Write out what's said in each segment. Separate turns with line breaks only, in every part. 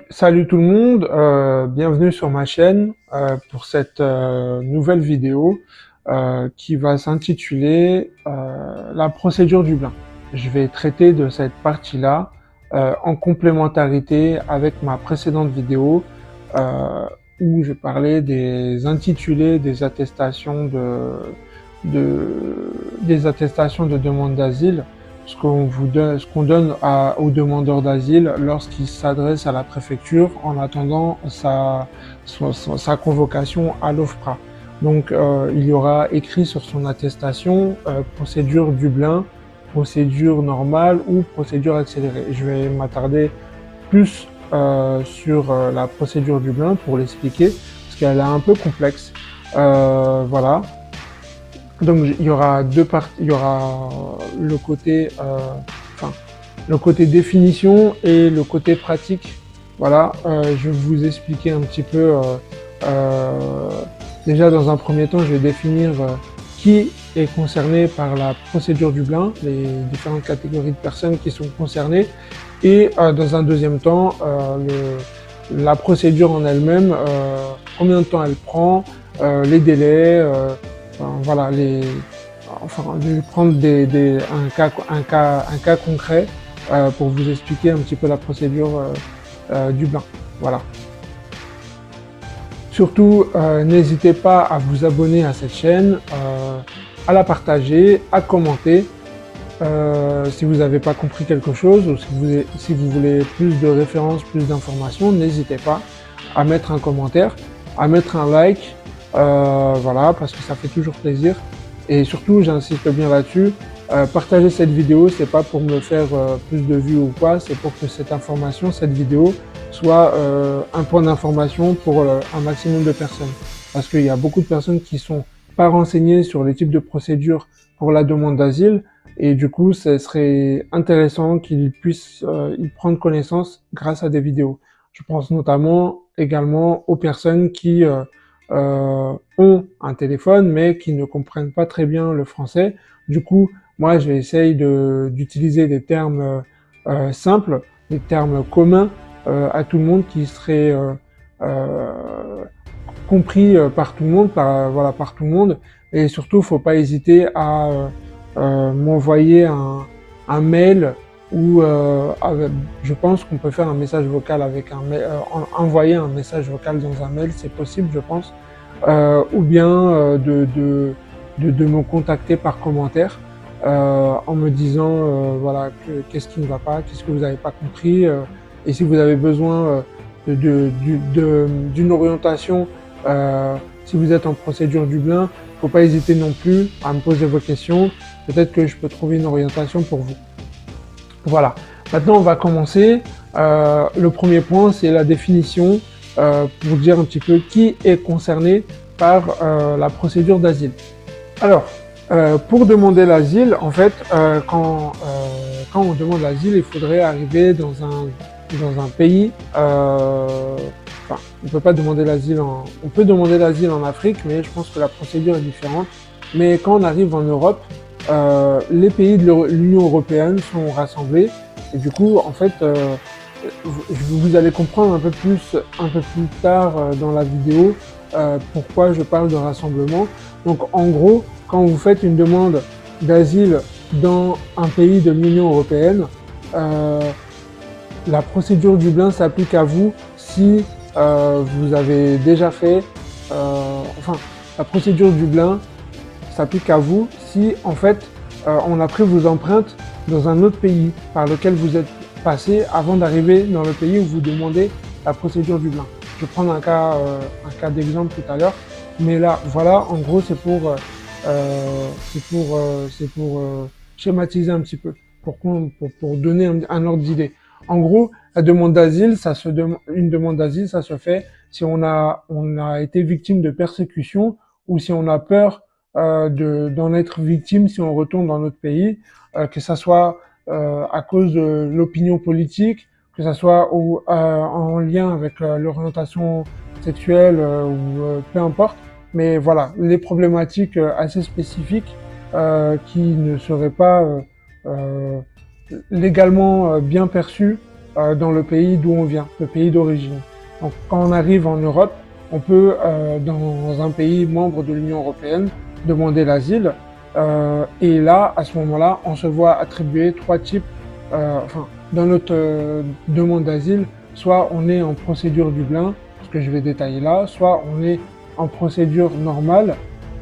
Salut tout le monde, bienvenue sur ma chaîne pour cette nouvelle vidéo qui va s'intituler La procédure Dublin. Je vais traiter de cette partie-là en complémentarité avec ma précédente vidéo euh, où je parlais des intitulés des attestations des attestations de demande d'asile, ce qu'on donne aux demandeurs d'asile lorsqu'ils s'adressent à la préfecture en attendant sa convocation à l'OFPRA. Donc il y aura écrit sur son attestation procédure Dublin, procédure normale ou procédure accélérée. Je vais m'attarder plus sur la procédure Dublin pour l'expliquer parce qu'elle est un peu complexe. Voilà. Donc il y aura deux parties, il y aura le côté définition et le côté pratique. Voilà, je vais vous expliquer un petit peu. Euh, Déjà dans un premier temps, je vais définir qui est concerné par la procédure Dublin, les différentes catégories de personnes qui sont concernées, et dans un deuxième temps, la procédure en elle-même, combien de temps elle prend, les délais. Voilà, je vais prendre un cas concret pour vous expliquer un petit peu la procédure Dublin. Voilà. Surtout, n'hésitez pas à vous abonner à cette chaîne, à la partager, à commenter. Si vous n'avez pas compris quelque chose ou si vous voulez plus de références, plus d'informations, n'hésitez pas à mettre un commentaire, à mettre un like, voilà, parce que ça fait toujours plaisir. Et surtout, j'insiste bien là-dessus, partager cette vidéo, c'est pas pour me faire plus de vues ou quoi, c'est pour que cette information, cette vidéo, soit un point d'information pour un maximum de personnes. Parce qu'il y a beaucoup de personnes qui sont pas renseignées sur les types de procédures pour la demande d'asile, et du coup, ce serait intéressant qu'ils puissent y prendre connaissance grâce à des vidéos. Je pense notamment également aux personnes qui ont un téléphone mais qui ne comprennent pas très bien le français. Du coup, moi, je vais essayer d'utiliser des termes simples, des termes communs à tout le monde qui seraient compris par tout le monde, voilà, par tout le monde. Et surtout, faut pas hésiter à m'envoyer un mail ou je pense qu'on peut faire un message vocal avec envoyer un message vocal dans un mail, c'est possible, je pense, ou bien de me contacter par commentaire en me disant voilà qu'est-ce qui ne va pas, qu'est-ce que vous n'avez pas compris, et si vous avez besoin d'une orientation, si vous êtes en procédure Dublin, faut pas hésiter non plus à me poser vos questions. Peut-être que je peux trouver une orientation pour vous. Voilà. Maintenant, on va commencer. Le premier point, c'est la définition pour dire un petit peu qui est concerné par la procédure d'asile. Alors, pour demander l'asile, en fait, quand on demande l'asile, il faudrait arriver dans un pays. Enfin, on peut pas demander l'asile on peut demander l'asile en Afrique, mais je pense que la procédure est différente. Mais quand on arrive en Europe, les pays de l'Union européenne sont rassemblés et du coup, en fait, vous allez comprendre un peu plus tard dans la vidéo pourquoi je parle de rassemblement. Donc, en gros, quand vous faites une demande d'asile dans un pays de l'Union européenne, la procédure Dublin s'applique à vous si vous avez déjà fait, enfin, la procédure Dublin s'applique à vous si, en fait, on a pris vos empreintes dans un autre pays par lequel vous êtes passé avant d'arriver dans le pays où vous demandez la procédure Dublin. Je vais prendre un cas d'exemple tout à l'heure, mais là, voilà, en gros, c'est pour schématiser un petit peu, pour donner un ordre d'idée. En gros, la demande d'asile, une demande d'asile, ça se fait si on a été victime de persécution ou si on a peur d'en être victime si on retourne dans notre pays, que ça soit à cause de l'opinion politique, que ça soit en lien avec l'orientation sexuelle ou peu importe. Mais voilà, les problématiques assez spécifiques qui ne seraient pas légalement bien perçues dans le pays d'où on vient, le pays d'origine. Donc quand on arrive en Europe, on peut, dans un pays membre de l'Union européenne, demander l'asile. Et là, à ce moment-là, on se voit attribuer trois types. Dans notre demande d'asile, soit on est en procédure Dublin, ce que je vais détailler là, soit on est en procédure normale,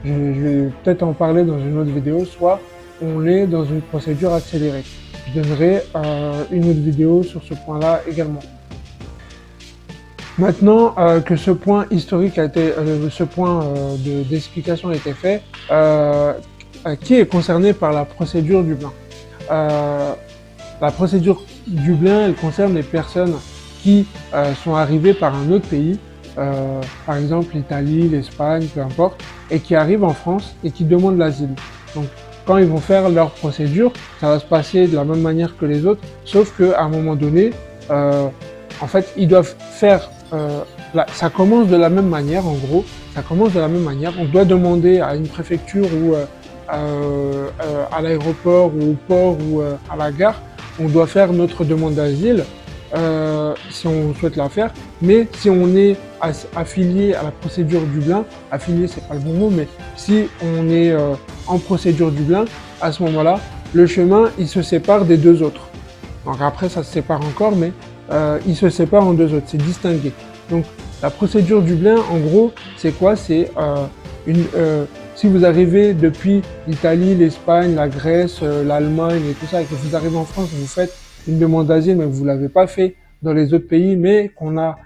je vais peut-être en parler dans une autre vidéo, soit on est dans une procédure accélérée. Je donnerai une autre vidéo sur ce point-là également. Maintenant que ce point historique a été, ce point d'explication a été fait, qui est concerné par la procédure Dublin? La procédure Dublin, elle concerne les personnes qui sont arrivées par un autre pays, par exemple l'Italie, l'Espagne, peu importe, et qui arrivent en France et qui demandent l'asile. Donc, quand ils vont faire leur procédure, ça va se passer de la même manière que les autres, sauf qu'à un moment donné, en fait, ils doivent faire... ça commence de la même manière, en gros. Ça commence de la même manière. On doit demander à une préfecture ou à l'aéroport ou au port ou à la gare, on doit faire notre demande d'asile si on souhaite la faire. Mais si on est affilié à la procédure Dublin, affilié c'est pas le bon mot, mais si on est en procédure Dublin, à ce moment-là, le chemin il se sépare des deux autres. Donc après ça se sépare encore, mais il se sépare en deux autres, c'est distingué. Donc la procédure Dublin, en gros, c'est quoi? C'est si vous arrivez depuis l'Italie, l'Espagne, la Grèce, l'Allemagne et tout ça, et que vous arrivez en France, vous faites une demande d'asile, mais que vous l'avez pas fait dans les autres pays, mais qu'on a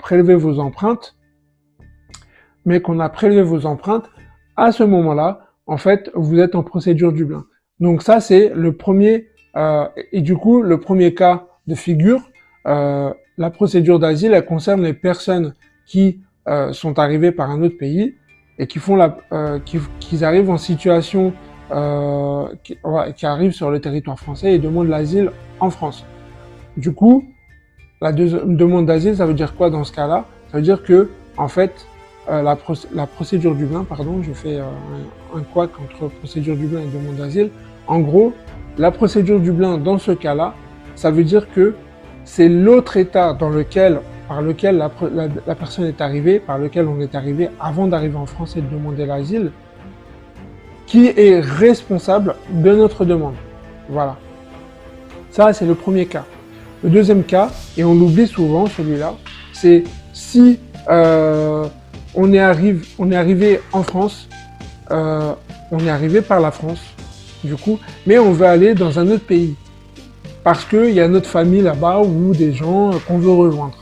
prélevé vos empreintes, à ce moment-là, en fait, vous êtes en procédure Dublin. Donc ça, c'est le premier, et du coup, le premier cas de figure, la procédure d'asile, elle concerne les personnes qui sont arrivées par un autre pays et qui font qui arrivent en situation, qui arrivent sur le territoire français et demandent l'asile en France. Du coup, la demande d'asile, ça veut dire quoi dans ce cas-là? Ça veut dire que, en fait, la procédure Dublin, pardon, je fais un couac entre procédure Dublin et demande d'asile. En gros, la procédure Dublin, dans ce cas-là, ça veut dire que c'est l'autre État par lequel la personne est arrivée, par lequel on est arrivé avant d'arriver en France et de demander l'asile, qui est responsable de notre demande. Voilà. Ça, c'est le premier cas. Le deuxième cas, et on l'oublie souvent celui-là, c'est si on est arrivé en France, on est arrivé par la France, du coup, mais on veut aller dans un autre pays. Parce qu'il y a notre famille là-bas ou des gens qu'on veut rejoindre.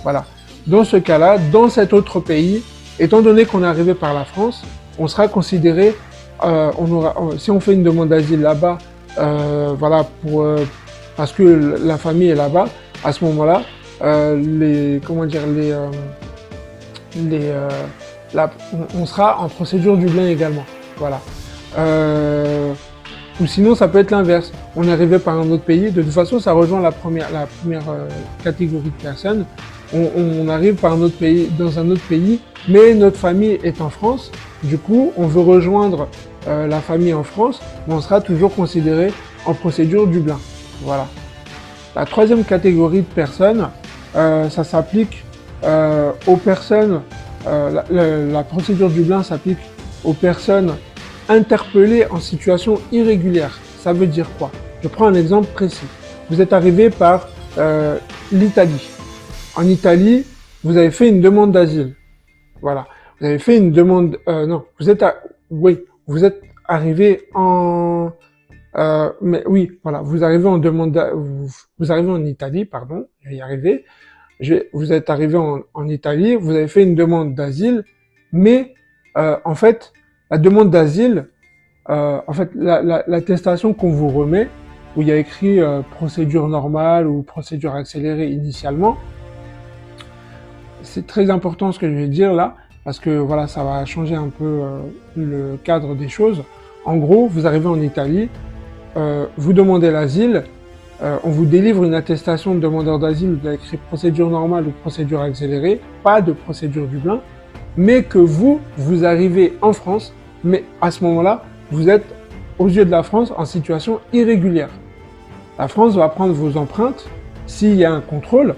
Voilà. Dans ce cas-là, dans cet autre pays, étant donné qu'on est arrivé par la France, on sera considéré, si on fait une demande d'asile là-bas, voilà, parce que la famille est là-bas, à ce moment-là, on sera en procédure Dublin également. Voilà. Ou sinon, ça peut être l'inverse. On est arrivé par un autre pays. De toute façon, ça rejoint la première catégorie de personnes. On arrive par un autre pays, dans un autre pays, mais notre famille est en France. Du coup, on veut rejoindre la famille en France, mais on sera toujours considéré en procédure Dublin. Voilà. La troisième catégorie de personnes, ça s'applique aux personnes. La procédure Dublin s'applique aux personnes interpellé en situation irrégulière. Ça veut dire quoi? Je prends un exemple précis. Vous êtes arrivé par l'Italie. En Italie, vous avez fait une demande d'asile. Voilà. Vous avez fait une demande... non, vous êtes arrivé en... mais oui, voilà. Vous arrivez en demande... Vous arrivez en Italie, pardon. Je vais y arriver. Vous êtes arrivé en Italie, vous avez fait une demande d'asile, mais en fait... La demande d'asile, en fait, l'attestation qu'on vous remet, où il y a écrit procédure normale ou procédure accélérée initialement, c'est très important ce que je vais dire là, parce que voilà, ça va changer un peu le cadre des choses. En gros, vous arrivez en Italie, vous demandez l'asile, on vous délivre une attestation de demandeur d'asile où il y a écrit procédure normale ou procédure accélérée, pas de procédure Dublin, mais que vous arrivez en France, mais à ce moment-là, vous êtes, aux yeux de la France, en situation irrégulière. La France va prendre vos empreintes s'il y a un contrôle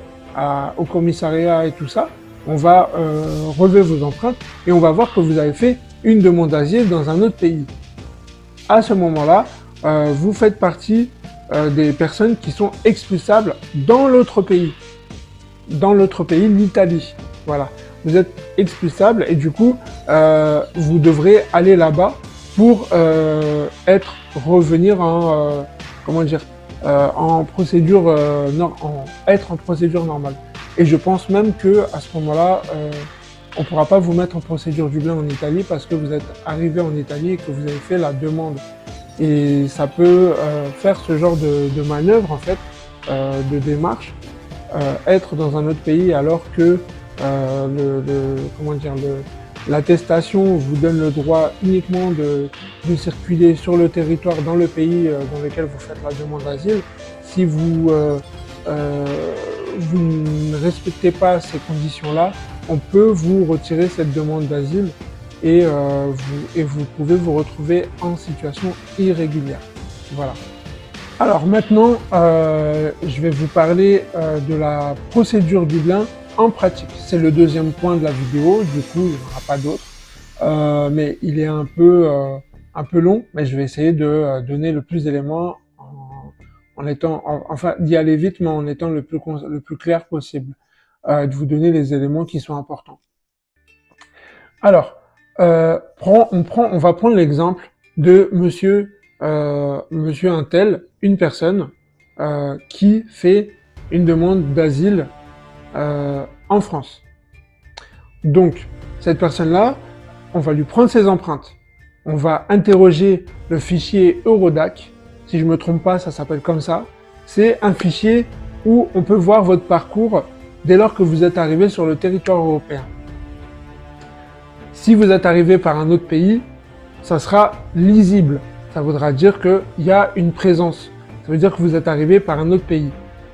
au commissariat et tout ça, on va relever vos empreintes et on va voir que vous avez fait une demande d'asile dans un autre pays. À ce moment-là, vous faites partie des personnes qui sont expulsables dans l'autre pays. Dans l'autre pays, l'Italie. Voilà. Vous êtes expulsable et du coup, vous devrez aller là-bas pour revenir en, en procédure, être en procédure normale. Et je pense même que à ce moment-là, on ne pourra pas vous mettre en procédure Dublin en Italie parce que vous êtes arrivé en Italie et que vous avez fait la demande. Et ça peut faire ce genre de manœuvre, en fait, de démarche, être dans un autre pays alors que l'attestation vous donne le droit uniquement de circuler sur le territoire dans le pays dans lequel vous faites la demande d'asile. Si vous ne respectez pas ces conditions-là, on peut vous retirer cette demande d'asile et vous pouvez vous retrouver en situation irrégulière. Voilà. Alors maintenant, je vais vous parler de la procédure Dublin en pratique. C'est le deuxième point de la vidéo, du coup il n'y en aura pas d'autre, mais il est un peu long, mais je vais essayer de donner le plus d'éléments enfin d'y aller vite, mais en étant le plus clair possible, de vous donner les éléments qui sont importants. Alors, on va prendre l'exemple de monsieur Untel, une personne qui fait une demande d'asile en France. Donc, cette personne-là, on va lui prendre ses empreintes. On va interroger le fichier Eurodac. Si je me trompe pas, ça s'appelle comme ça. C'est un fichier où on peut voir votre parcours dès lors que vous êtes arrivé sur le territoire européen. Si vous êtes arrivé par un autre pays, ça sera lisible. Ça voudra dire qu'il y a une présence. Ça veut dire que vous êtes arrivé par un autre pays.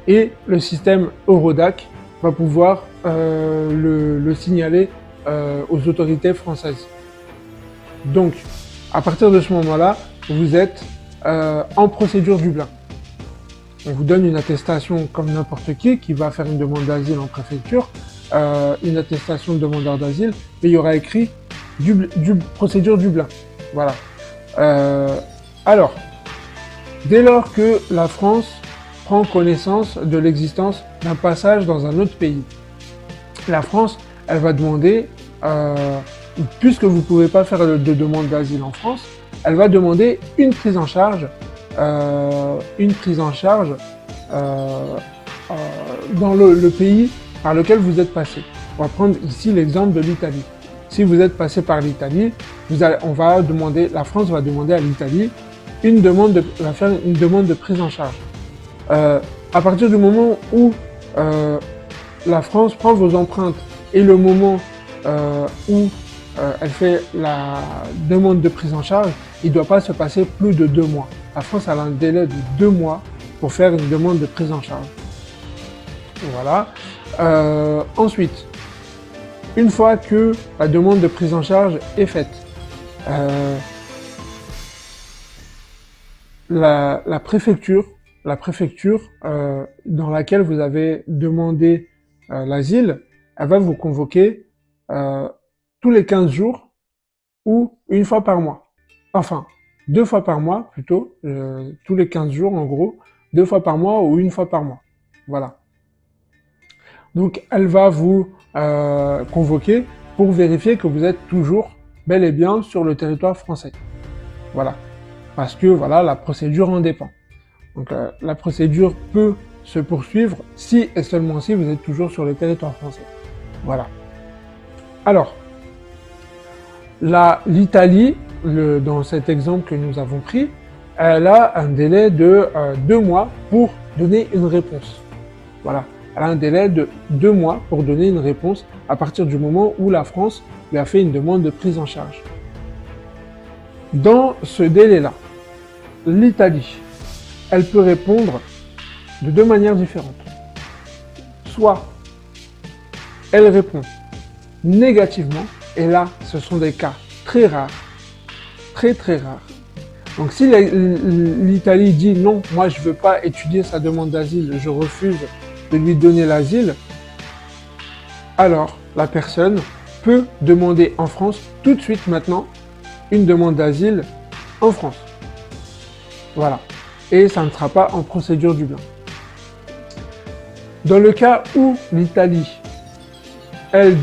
Et le système Eurodac va pouvoir le signaler aux autorités françaises. Donc, à partir de ce moment-là, vous êtes en procédure Dublin. On vous donne une attestation comme n'importe qui va faire une demande d'asile en préfecture, une attestation de demandeur d'asile, mais il y aura écrit procédure Dublin. Voilà. Alors, dès lors que la France prend connaissance de l'existence d'un passage dans un autre pays, la France, elle va demander, puisque vous ne pouvez pas faire de demande d'asile en France, elle va demander une prise en charge dans le pays par lequel vous êtes passé. On va prendre ici l'exemple de l'Italie. Si vous êtes passé par l'Italie, la France va demander à l'Italie va faire une demande de prise en charge. À partir du moment où la France prend vos empreintes et le moment où elle fait la demande de prise en charge, il ne doit pas se passer plus de 2 mois. La France a un délai de 2 mois pour faire une demande de prise en charge. Voilà. Ensuite, une fois que la demande de prise en charge est faite, la préfecture dans laquelle vous avez demandé l'asile, elle va vous convoquer tous les 15 jours ou une fois par mois. Enfin, 2 fois par mois plutôt, tous les 15 jours en gros, 2 fois par mois ou une fois par mois. Voilà. Donc elle va vous convoquer pour vérifier que vous êtes toujours bel et bien sur le territoire français. Voilà. Parce que voilà, la procédure en dépend. Donc la procédure peut se poursuivre si et seulement si vous êtes toujours sur le territoire français. Voilà. Alors, l'Italie, dans cet exemple que nous avons pris, elle a un délai de 2 mois pour donner une réponse. Voilà. Elle a un délai de 2 mois pour donner une réponse à partir du moment où la France lui a fait une demande de prise en charge. Dans ce délai-là, l'Italie, elle peut répondre de 2 manières différentes. Soit elle répond négativement, et là, ce sont des cas très rares, très très rares, Donc si l'Italie dit non, moi je ne veux pas étudier sa demande d'asile, je refuse de lui donner l'asile, alors la personne peut demander en France tout de suite maintenant une demande d'asile en France. Voilà. Et ça ne sera pas en procédure Dublin. Dans le cas où l'Italie, elle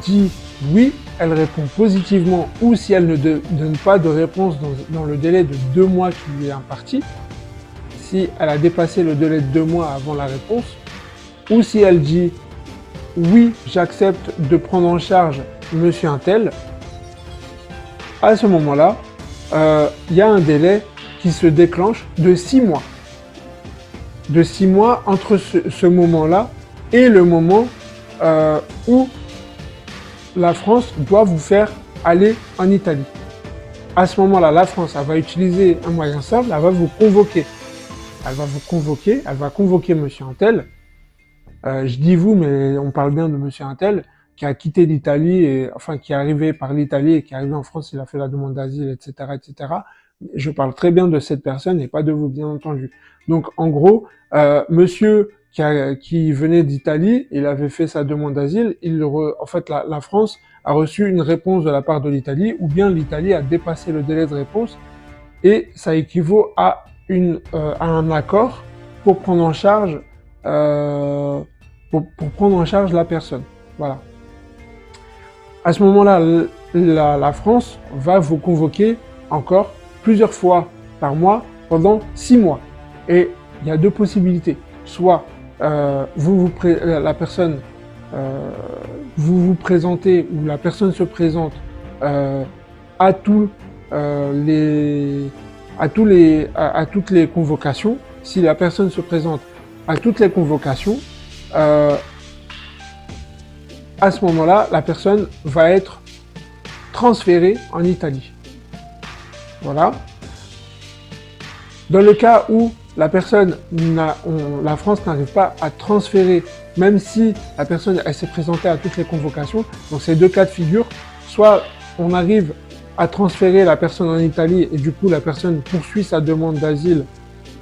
dit oui, elle répond positivement, ou si elle ne donne pas de réponse dans le délai de 2 mois qui lui est imparti, si elle a dépassé le délai de 2 mois avant la réponse, ou si elle dit oui, j'accepte de prendre en charge monsieur untel, à ce moment-là, il y a un délai qui se déclenche de 6 mois. De 6 mois entre ce moment-là et le moment où la France doit vous faire aller en Italie. À ce moment-là, la France, elle va utiliser un moyen simple, elle va vous convoquer. Elle va convoquer monsieur untel. Je dis vous, mais on parle bien de monsieur untel, qui a quitté l'Italie, enfin qui est arrivé par l'Italie et qui est arrivé en France, il a fait la demande d'asile, etc., etc. Je parle très bien de cette personne et pas de vous, bien entendu. Donc, en gros, monsieur qui venait d'Italie, il avait fait sa demande d'asile, en fait, la France a reçu une réponse de la part de l'Italie, ou bien l'Italie a dépassé le délai de réponse, et ça équivaut à un accord pour prendre en charge pour prendre en charge la personne. Voilà. À ce moment-là, la France va vous convoquer encore plusieurs fois par mois pendant 6 mois. Et il y a 2 possibilités. Soit la personne vous vous présentez, ou la personne se présente à toutes les convocations. Si la personne se présente à toutes les convocations, à ce moment-là, la personne va être transférée en Italie. Voilà. Dans le cas où la France n'arrive pas à transférer, même si la personne s'est présentée à toutes les convocations, donc ces 2 cas de figure, soit on arrive à transférer la personne en Italie et du coup la personne poursuit sa demande d'asile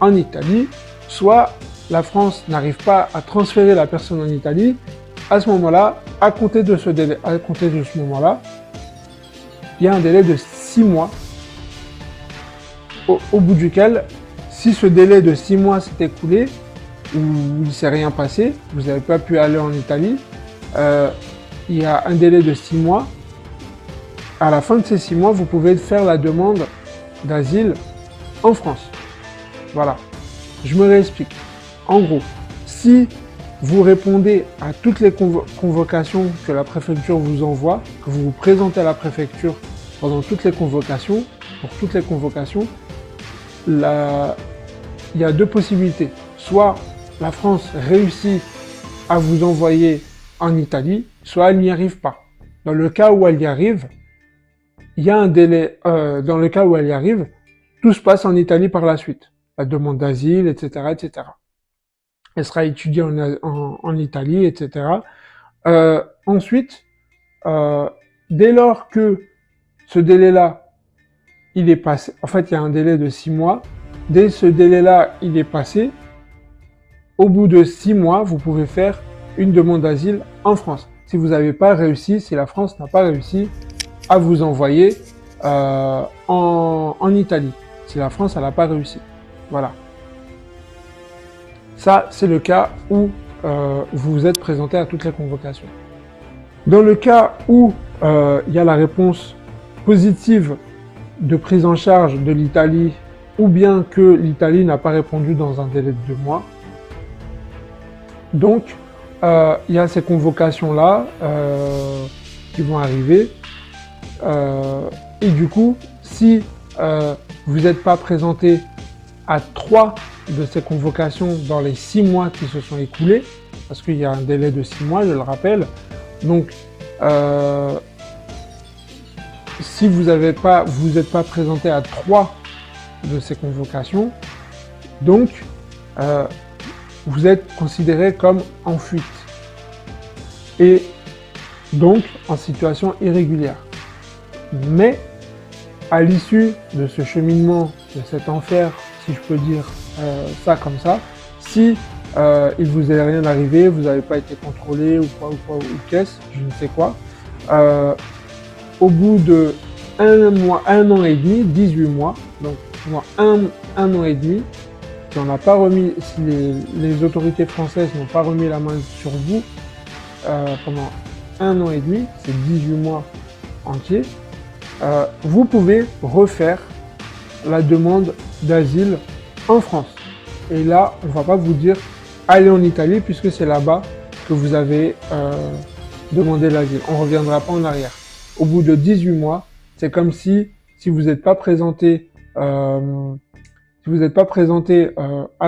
en Italie, soit la France n'arrive pas à transférer la personne en Italie. À ce moment-là, à compter de ce moment-là, il y a un délai de 6 mois au bout duquel, si ce délai de 6 mois s'est écoulé, ou il ne s'est rien passé, vous n'avez pas pu aller en Italie, il y a un délai de 6 mois. À la fin de ces 6 mois, vous pouvez faire la demande d'asile en France. Voilà. Je me réexplique. En gros, si vous répondez à toutes les convocations que la préfecture vous envoie, que vous vous présentez à la préfecture pendant toutes les convocations, pour toutes les convocations, il y a 2 possibilités. Soit la France réussit à vous envoyer en Italie, soit elle n'y arrive pas. Dans le cas où elle y arrive, il y a un délai. Dans le cas où elle y arrive, tout se passe en Italie par la suite. La demande d'asile, etc., etc. Elle sera étudiée en Italie, etc. Ensuite, dès lors que ce délai-là, il est passé, en fait, il y a un délai de 6 mois. Dès ce délai-là, il est passé. Au bout de 6 mois, vous pouvez faire une demande d'asile en France. Si vous n'avez pas réussi, si la France n'a pas réussi à vous envoyer en Italie. Si la France, elle n'a pas réussi. Voilà. Ça, c'est le cas où vous vous êtes présenté à toutes les convocations. Dans le cas où il y a la réponse positive de prise en charge de l'Italie, ou bien que l'Italie n'a pas répondu dans un délai de 2 mois, donc il y a ces convocations-là qui vont arriver. Et du coup, si vous n'êtes pas présenté à 3 de ces convocations dans les 6 mois qui se sont écoulés, parce qu'il y a un délai de 6 mois, je le rappelle, donc si vous n'êtes pas présenté à 3 de ces convocations, donc vous êtes considéré comme en fuite et donc en situation irrégulière. Mais À l'issue de ce cheminement, de cet enfer, si je peux dire ça comme ça, si il vous est rien arrivé, vous n'avez pas été contrôlé ou quoi, ou qu'est-ce, je ne sais quoi, au bout de un mois, 1 an et demi, 18 mois, donc un an et demi, si on n'a pas remis, si les autorités françaises n'ont pas remis la main sur vous pendant 1 an et demi, c'est 18 mois entiers, vous pouvez refaire la demande d'asile en France. Et là, on ne va pas vous dire allez en Italie puisque c'est là-bas que vous avez demandé l'asile. On ne reviendra pas en arrière. Au bout de 18 mois, c'est comme si vous n'êtes pas présenté, à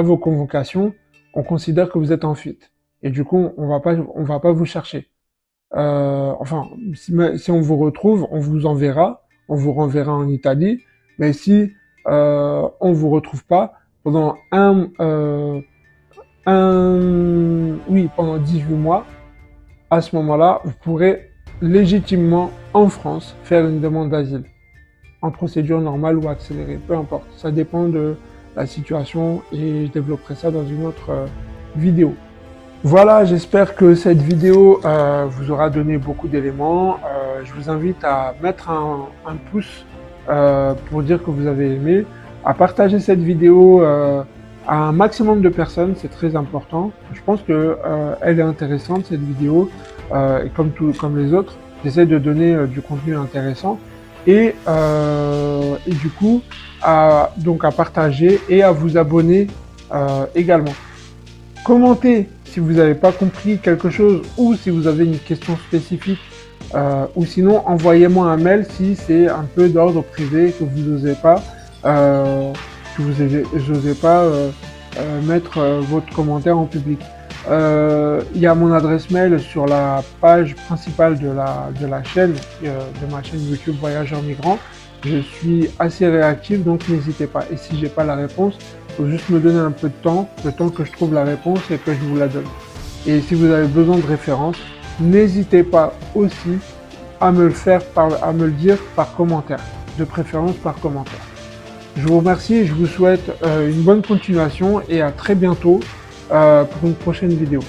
vos convocations, on considère que vous êtes en fuite. Et du coup, on va pas vous chercher. Enfin, si on vous retrouve, on vous enverra, on vous renverra en Italie. Mais si on vous retrouve pas, pendant pendant 18 mois, à ce moment-là, vous pourrez légitimement en France faire une demande d'asile en procédure normale ou accélérée, peu importe. Ça dépend de la situation et je développerai ça dans une autre vidéo. Voilà, j'espère que cette vidéo vous aura donné beaucoup d'éléments. Je vous invite à mettre un pouce pour dire que vous avez aimé, à partager cette vidéo à un maximum de personnes, c'est très important. Je pense que elle est intéressante cette vidéo et comme les autres, j'essaie de donner du contenu intéressant et du coup donc à partager et à vous abonner également. Commentez si vous n'avez pas compris quelque chose ou si vous avez une question spécifique ou sinon envoyez-moi un mail si c'est un peu d'ordre privé que vous n'osez pas mettre votre commentaire en public. Il y a mon adresse mail sur la page principale de la chaîne, de ma chaîne YouTube Voyageurs Migrants. Je suis assez réactif, donc n'hésitez pas. Et si j'ai pas la réponse, il faut juste me donner un peu de temps, le temps que je trouve la réponse et que je vous la donne. Et si vous avez besoin de références, n'hésitez pas aussi à me le dire par commentaire, de préférence par commentaire. Je vous remercie et je vous souhaite une bonne continuation et à très bientôt pour une prochaine vidéo.